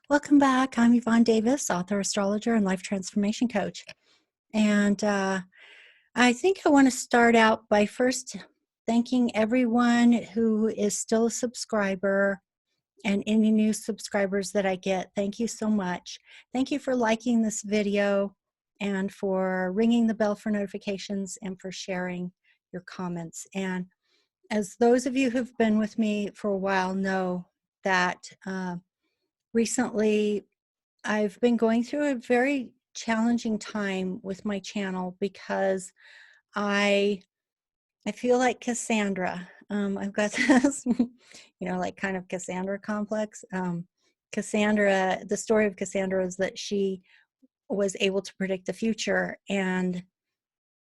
Welcome back. I'm Yvonne Davis, author, astrologer, and life transformation coach. And I think I want to start out by first thanking everyone who is still a subscriber and any new subscribers that I get. Thank you so much. Thank you for liking this video and for ringing the bell for notifications and for sharing your comments. And as those of you who've been with me for a while know that recently I've been going through a very challenging time with my channel because I feel like Cassandra. I've got this, like kind of Cassandra complex. Cassandra, the story of Cassandra is that she was able to predict the future, and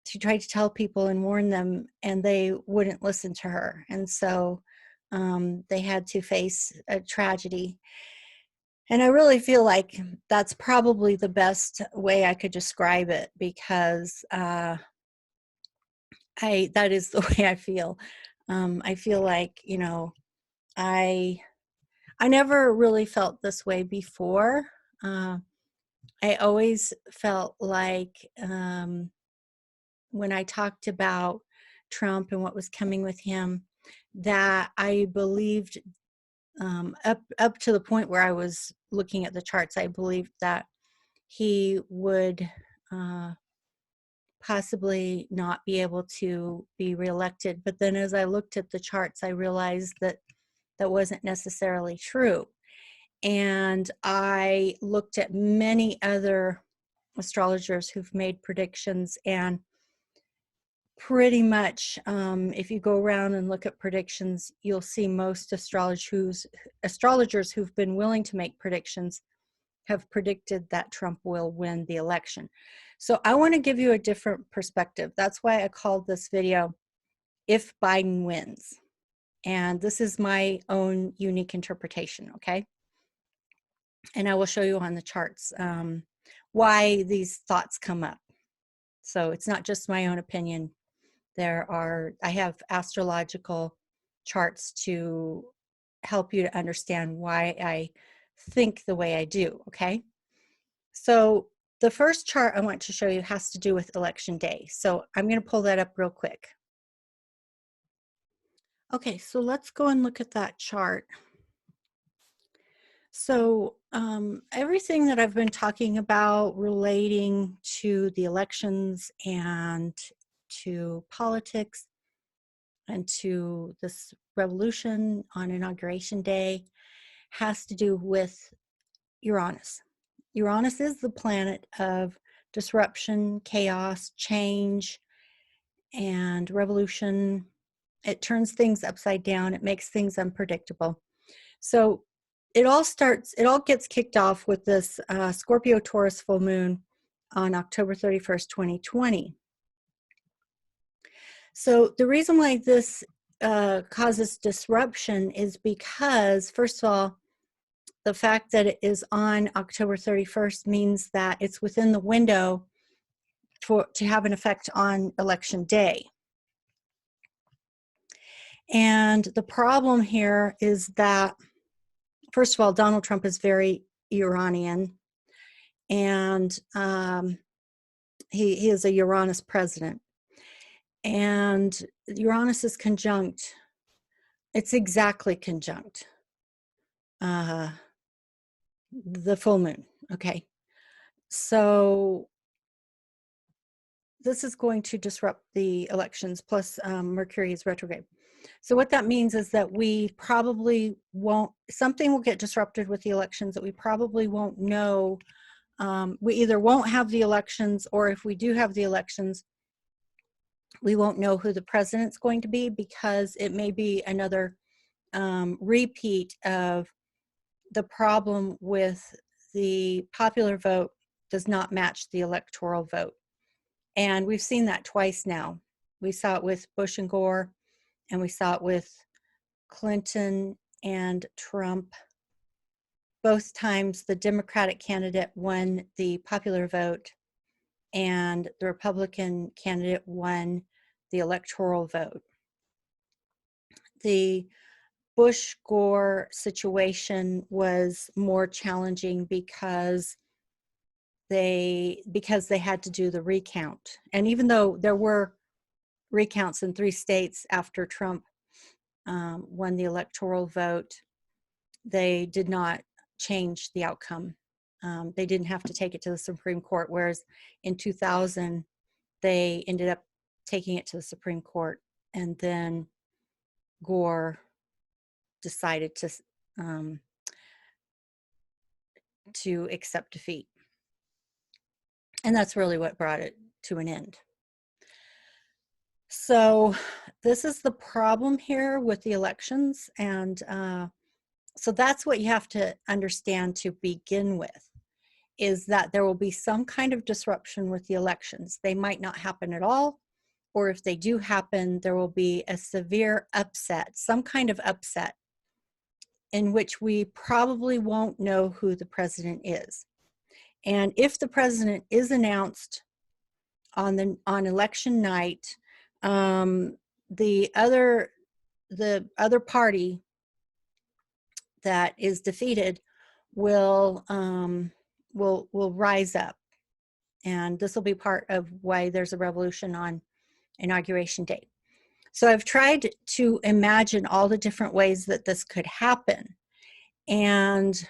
she tried to tell people and warn them, and they wouldn't listen to her. And so they had to face a tragedy. And I really feel like that's probably the best way I could describe it, because that is the way I feel. I feel like, I never really felt this way before. I always felt like when I talked about Trump and what was coming with him, that I believed up to the point where I was looking at the charts, I believed that he would possibly not be able to be reelected. But then as I looked at the charts, I realized that that wasn't necessarily true. And I looked at many other astrologers who've made predictions, and pretty much if you go around and look at predictions, you'll see most astrologers who've been willing to make predictions have predicted that Trump will win the election. So I want to give you a different perspective. That's why I called this video "If Biden Wins." And this is my own unique interpretation, okay? And I will show you on the charts why these thoughts come up. So it's not just my own opinion. I have astrological charts to help you to understand why I think the way I do, okay? So the first chart I want to show you has to do with election day. So I'm going to pull that up real quick. Okay, so let's go and look at that chart. So everything that I've been talking about relating to the elections and to politics and to this revolution on Inauguration Day has to do with Uranus. Uranus is the planet of disruption, chaos, change, and revolution. It turns things upside down. It makes things unpredictable. So it all gets kicked off with this Scorpio Taurus full moon on October 31st, 2020. So the reason why this causes disruption is because, first of all, the fact that it is on October 31st means that it's within the window to have an effect on election day. And the problem here is that, first of all, Donald Trump is very Uranian, and he is a Uranus president. And Uranus is conjunct. It's exactly conjunct the full moon, okay? So this is going to disrupt the elections, plus Mercury is retrograde. So what that means is that we probably won't, something will get disrupted with the elections that we probably won't know. We either won't have the elections, or if we do have the elections, we won't know who the president's going to be, because it may be another repeat of the problem with the popular vote does not match the electoral vote. And we've seen that twice now. We saw it with Bush and Gore, and we saw it with Clinton and Trump. Both times the Democratic candidate won the popular vote, and the Republican candidate won the electoral vote. The Bush-Gore situation was more challenging because they had to do the recount. And even though there were recounts in 3 states after Trump won the electoral vote, they did not change the outcome. They didn't have to take it to the Supreme Court, whereas in 2000, they ended up taking it to the Supreme Court, and then Gore decided to accept defeat. And that's really what brought it to an end. So this is the problem here with the elections. And so that's what you have to understand to begin with, is that there will be some kind of disruption with the elections. They might not happen at all, or if they do happen, there will be a severe upset, some kind of upset, in which we probably won't know who the president is. And if the president is announced on election night, the other party that is defeated will rise up, and this will be part of why there's a revolution on inauguration day. So I've tried to imagine all the different ways that this could happen. And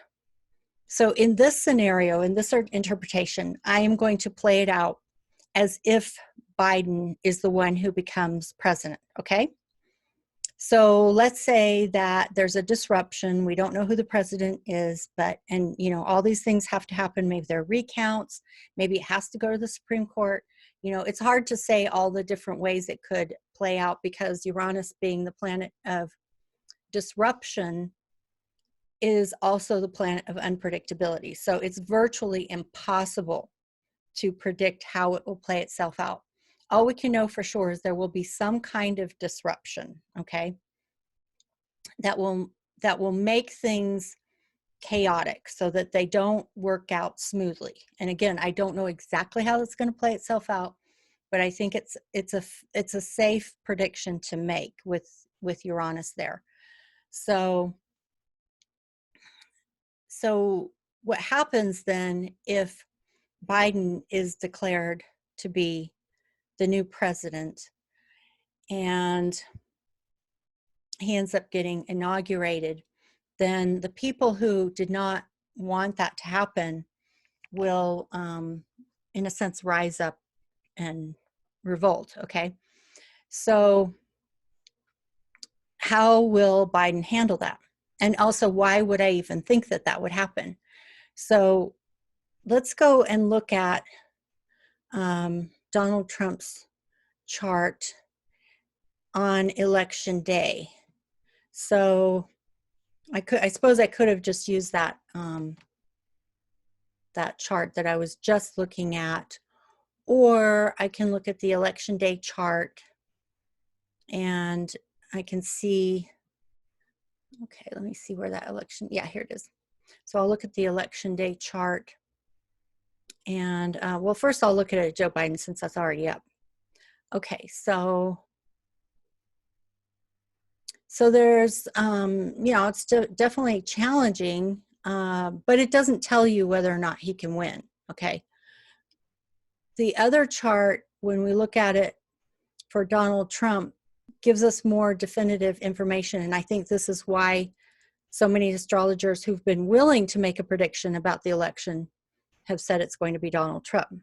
so in this scenario, in this interpretation, I am going to play it out as if Biden is the one who becomes president, okay? So let's say that there's a disruption. We don't know who the president is, and all these things have to happen. Maybe there are recounts. Maybe it has to go to the Supreme Court. It's hard to say all the different ways it could play out, because Uranus, being the planet of disruption, is also the planet of unpredictability. So it's virtually impossible to predict how it will play itself out. All we can know for sure is there will be some kind of disruption, okay, that will make things chaotic so that they don't work out smoothly. And again, I don't know exactly how it's going to play itself out, but I think it's a safe prediction to make with Uranus there. So what happens then if Biden is declared to be the new president and he ends up getting inaugurated, then the people who did not want that to happen will, in a sense, rise up and revolt, okay? So how will Biden handle that? And also, why would I even think that that would happen? So let's go and look at Donald Trump's chart on election day. So I suppose I could have just used that that chart that I was just looking at, or I can look at the election day chart and I can see, okay, let me see where that election, yeah, here it is. So I'll look at the election day chart, and well, first I'll look at Joe Biden, since that's already up. Okay, so there's, it's definitely challenging, but it doesn't tell you whether or not he can win, okay? The other chart, when we look at it for Donald Trump, gives us more definitive information, and I think this is why so many astrologers who've been willing to make a prediction about the election have said it's going to be Donald Trump.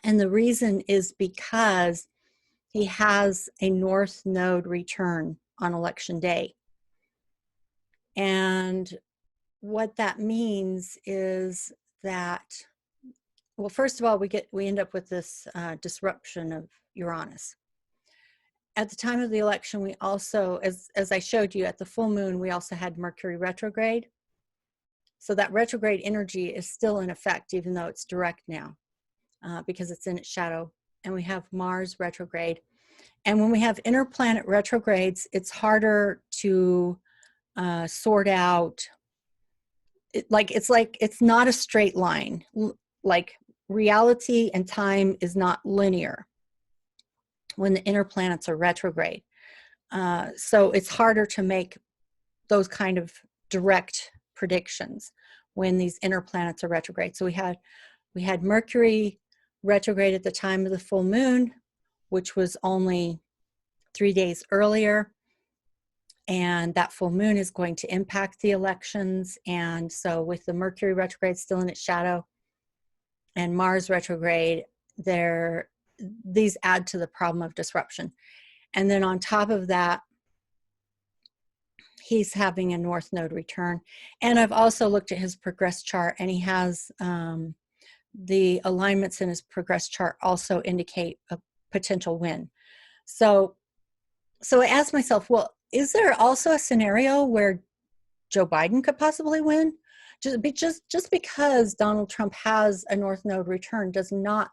And the reason is because he has a North Node return on election day. And what that means is that, well, first of all, we end up with this disruption of Uranus. At the time of the election, we also, as I showed you at the full moon, we also had Mercury retrograde. So that retrograde energy is still in effect, even though it's direct now, because it's in its shadow. And we have Mars retrograde. And when we have interplanet retrogrades, it's harder to sort out. It's not a straight line. Like reality and time is not linear when the inner planets are retrograde. So it's harder to make those kind of direct predictions when these inner planets are retrograde. So we had Mercury retrograde at the time of the full moon, which was only 3 days earlier. And that full moon is going to impact the elections. And so with the Mercury retrograde still in its shadow and Mars retrograde, these add to the problem of disruption. And then on top of that, he's having a North Node return. And I've also looked at his progress chart, and he has the alignments in his progress chart also indicate a potential win. So I asked myself, well, is there also a scenario where Joe Biden could possibly win? Just because Donald Trump has a North Node return does not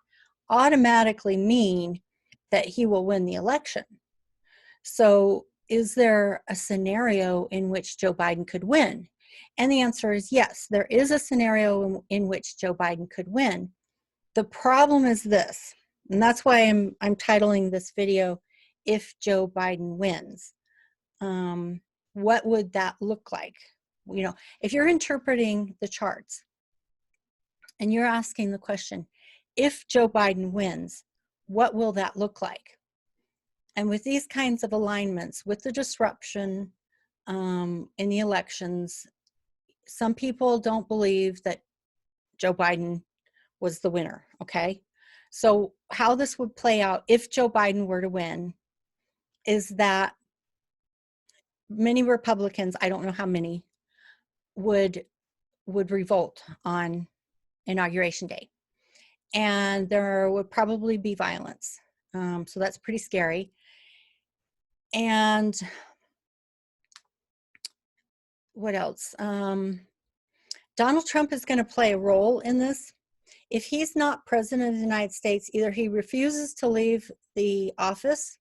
automatically mean that he will win the election. So is there a scenario in which Joe Biden could win? And the answer is yes, there is a scenario in which Joe Biden could win. The problem is this, and that's why I'm titling this video, If Joe Biden Wins. What would that look like? You know, if you're interpreting the charts and you're asking the question, if Joe Biden wins, what will that look like? And with these kinds of alignments, with the disruption in the elections, some people don't believe that Joe Biden was the winner, okay? So how this would play out if Joe Biden were to win is that many Republicans, I don't know how many, would revolt on Inauguration Day. And there would probably be violence. So that's pretty scary. And what else? Donald Trump is going to play a role in this. If he's not president of the United States, either he refuses to leave the office,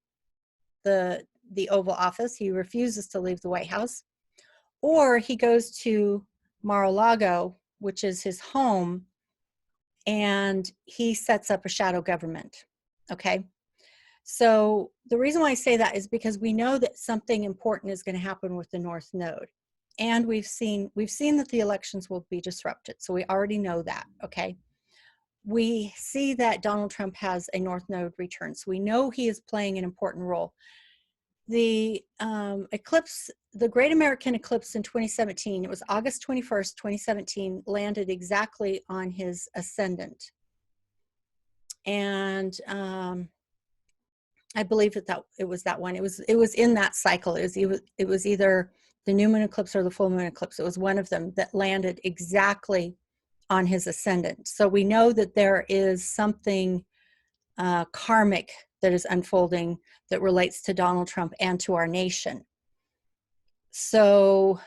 the Oval Office, he refuses to leave the White House, or he goes to Mar-a-Lago, which is his home, and he sets up a shadow government, okay? So the reason why I say that is because we know that something important is going to happen with the North Node. And we've seen that the elections will be disrupted. So we already know that, okay? We see that Donald Trump has a North Node return. So we know he is playing an important role. The eclipse, the Great American Eclipse in 2017, it was August 21st, 2017, landed exactly on his ascendant. And I believe that it was that one. It was in that cycle. It was either the new moon eclipse or the full moon eclipse. It was one of them that landed exactly on his ascendant. So we know that there is something karmic that is unfolding that relates to Donald Trump and to our nation. So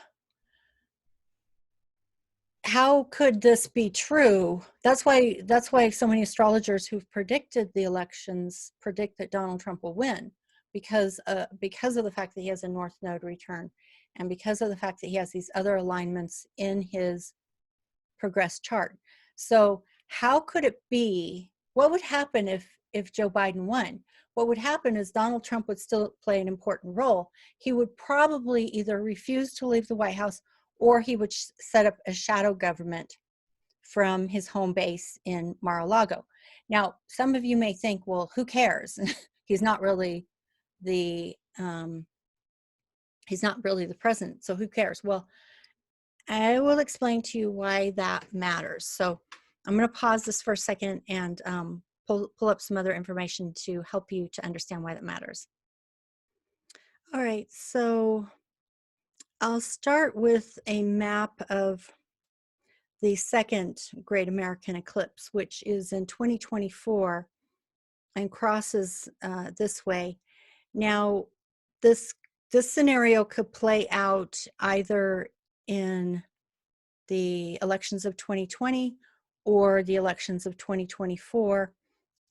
how could this be true? That's why so many astrologers who've predicted the elections predict that Donald Trump will win, because of the fact that he has a North Node return, and because of the fact that he has these other alignments in his progress chart. So how could it be? What would happen if Joe Biden won? What would happen is Donald Trump would still play an important role. He would probably either refuse to leave the White House, or he would set up a shadow government from his home base in Mar-a-Lago. Now, some of you may think, well, who cares? He's not really the president, so who cares? Well, I will explain to you why that matters. So I'm going to pause this for a second and pull up some other information to help you to understand why that matters. All right, so I'll start with a map of the second Great American Eclipse, which is in 2024 and crosses this way. Now, this scenario could play out either in the elections of 2020 or the elections of 2024.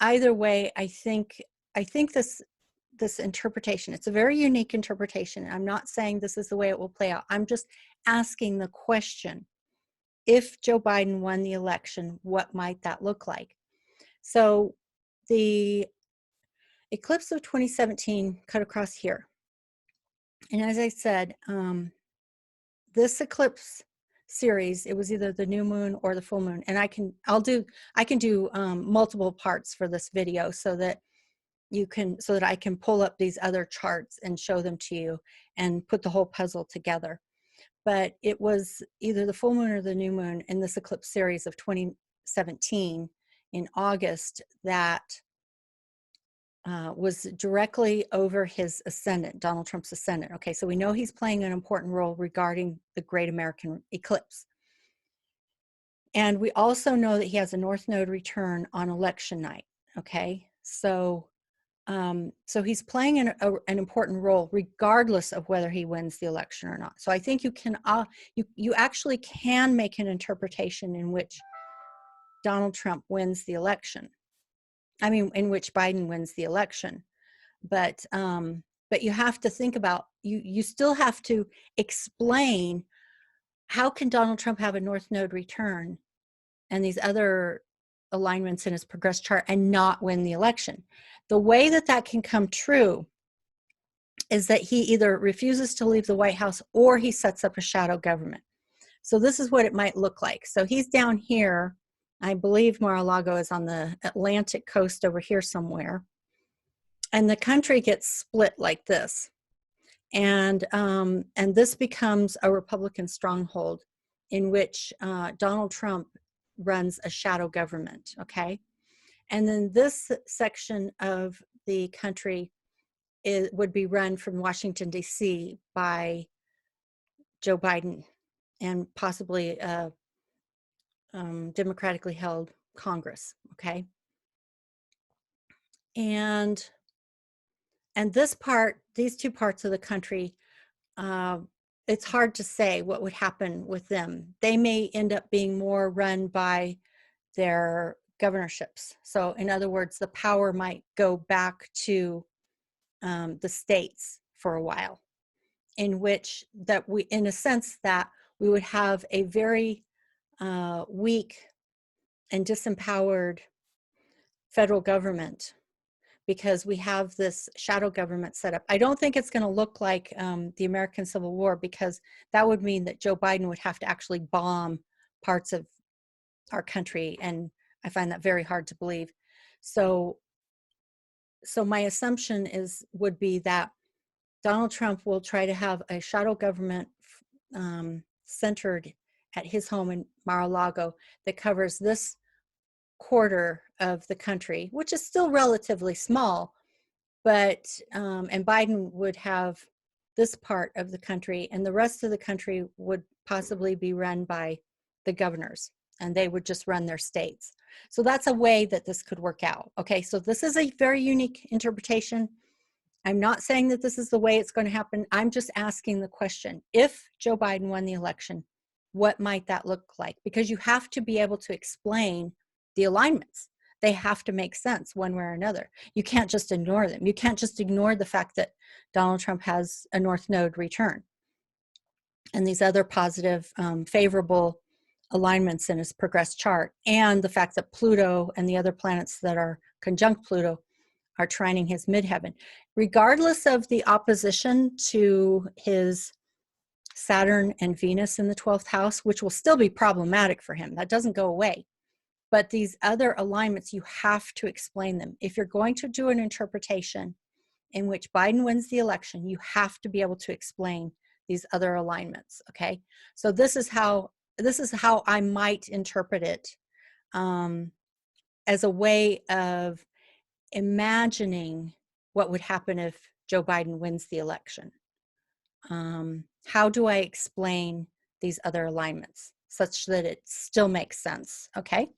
Either way, I think this interpretation, it's a very unique interpretation. I'm not saying this is the way it will play out. I'm just asking the question, if Joe Biden won the election, what might that look like? So the eclipse of 2017 cut across here. And as I said, this eclipse series, it was either the new moon or the full moon, and I can do multiple parts for this video so that I can pull up these other charts and show them to you and put the whole puzzle together. But it was either the full moon or the new moon in this eclipse series of 2017 in August that was directly over his ascendant, Donald Trump's ascendant. Okay, so we know he's playing an important role regarding the Great American Eclipse. And we also know that he has a North Node return on election night. Okay, so he's playing an important role regardless of whether he wins the election or not. So I think you can you actually can make an interpretation in which Donald Trump wins the election. I mean, in which Biden wins the election. But you have to think about, you still have to explain how can Donald Trump have a North Node return and these other alignments in his progress chart and not win the election. The way that that can come true is that he either refuses to leave the White House or he sets up a shadow government. So this is what it might look like. So he's down here. I believe Mar-a-Lago is on the Atlantic coast over here somewhere. And the country gets split like this. And this becomes a Republican stronghold in which Donald Trump runs a shadow government, okay? And then this section of the country would be run from Washington, D.C. by Joe Biden and possibly a democratically held Congress, okay? And this part, these two parts of the country, it's hard to say what would happen with them. They may end up being more run by their governorships. So in other words, the power might go back to the states for a while, in which that we, in a sense, that we would have a very weak and disempowered federal government because we have this shadow government set up. I don't think it's going to look like the American Civil War, because that would mean that Joe Biden would have to actually bomb parts of our country, and I find that very hard to believe. So my assumption would be that Donald Trump will try to have a shadow government centered at his home in Mar-a-Lago that covers this quarter of the country, which is still relatively small, but and Biden would have this part of the country, and the rest of the country would possibly be run by the governors, and they would just run their states. So that's a way that this could work out. Okay, so this is a very unique interpretation. I'm not saying that this is the way it's going to happen. I'm just asking the question, if Joe Biden won the election, what might that look like? Because you have to be able to explain the alignments. They have to make sense one way or another. You can't just ignore them. You can't just ignore the fact that Donald Trump has a North Node return and these other positive, favorable alignments in his progress chart, and the fact that Pluto and the other planets that are conjunct Pluto are trining his midheaven. Regardless of the opposition to his Saturn and Venus in the 12th house, which will still be problematic for him, that doesn't go away. But these other alignments, you have to explain them. If you're going to do an interpretation in which Biden wins the election, you have to be able to explain these other alignments, okay? So this is how I might interpret it, as a way of imagining what would happen if Joe Biden wins the election. How do I explain these other alignments such that it still makes sense, okay?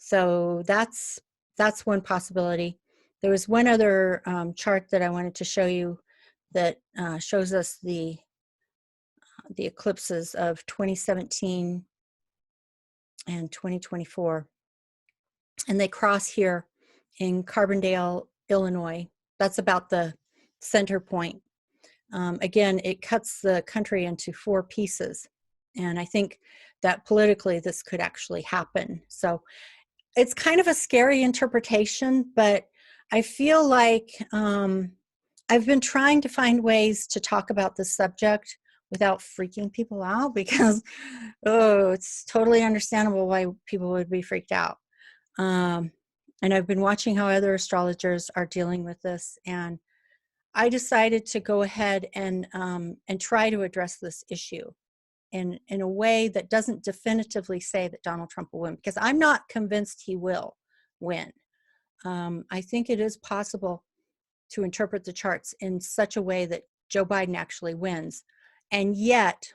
So that's one possibility. There was one other chart that I wanted to show you that shows us the eclipses of 2017 and 2024. And they cross here in Carbondale, Illinois. That's about the center point. Again, it cuts the country into 4 pieces. And I think that politically this could actually happen. So it's kind of a scary interpretation, but I feel like I've been trying to find ways to talk about this subject without freaking people out, because, oh, it's totally understandable why people would be freaked out. And I've been watching how other astrologers are dealing with this, and I decided to go ahead and try to address this issue in a way that doesn't definitively say that Donald Trump will win, because I'm not convinced he will win. I think it is possible to interpret the charts in such a way that Joe Biden actually wins, and yet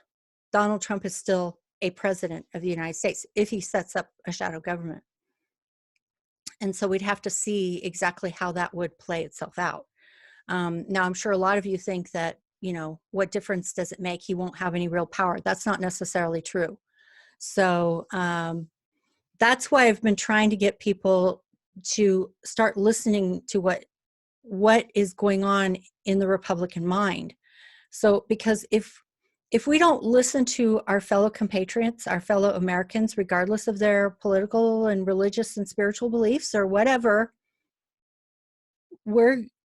Donald Trump is still a president of the United States if he sets up a shadow government. And so we'd have to see exactly how that would play itself out. Now, I'm sure a lot of you think that, you know, what difference does it make? He won't have any real power. That's not necessarily true. So that's why I've been trying to get people to start listening to what is going on in the Republican mind. So, because if we don't listen to our fellow compatriots, our fellow Americans, regardless of their political and religious and spiritual beliefs or whatever,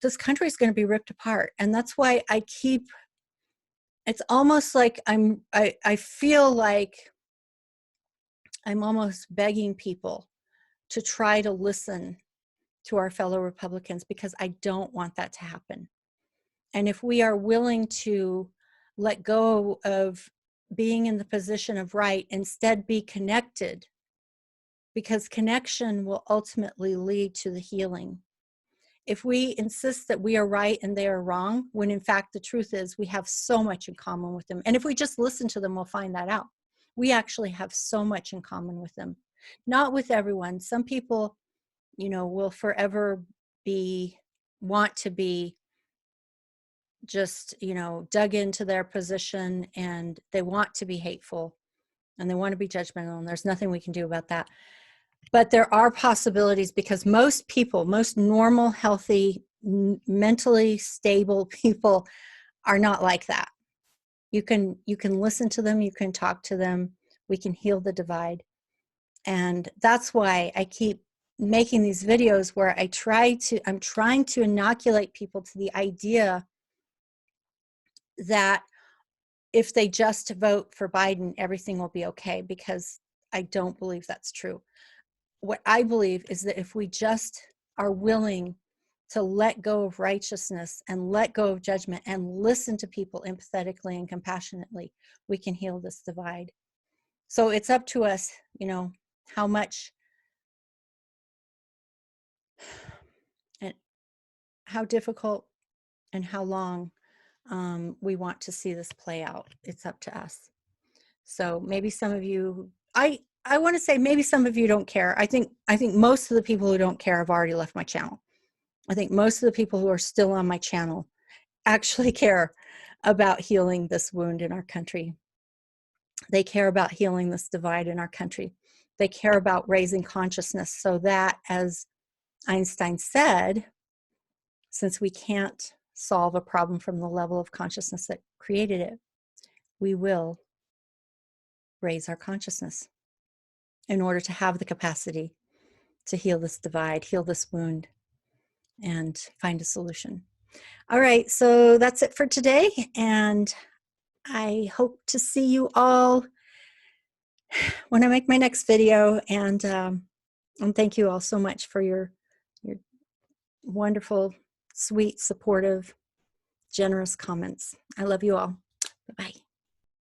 this country is going to be ripped apart. And that's why it's almost like I feel like I'm almost begging people to try to listen to our fellow Republicans, because I don't want that to happen. And if we are willing to let go of being in the position of right, instead be connected, because connection will ultimately lead to the healing. If we insist that we are right and they are wrong, when in fact the truth is we have so much in common with them. And if we just listen to them, we'll find that out. We actually have so much in common with them. Not with everyone. Some people, you know, will forever want to be just, you know, dug into their position, and they want to be hateful and they want to be judgmental, and there's nothing we can do about that. But there are possibilities, because most people, most normal, healthy, mentally stable people are not like that. You can listen to them, you can talk to them, we can heal the divide. And that's why I keep making these videos where I'm trying to inoculate people to the idea that if they just vote for Biden, everything will be okay, because I don't believe that's true. What I believe is that if we just are willing to let go of righteousness and let go of judgment and listen to people empathetically and compassionately, we can heal this divide. So it's up to us, you know, how much and how difficult and how long we want to see this play out. It's up to us. So maybe some of you, I want to say maybe some of you don't care. I think most of the people who don't care have already left my channel. I think most of the people who are still on my channel actually care about healing this wound in our country. They care about healing this divide in our country. They care about raising consciousness so that, as Einstein said, since we can't solve a problem from the level of consciousness that created it, we will raise our consciousness in order to have the capacity to heal this divide, heal this wound, and find a solution. All right, so that's it for today, and I hope to see you all when I make my next video, and thank you all so much for your wonderful, sweet, supportive, generous comments. I love you all. Bye-bye.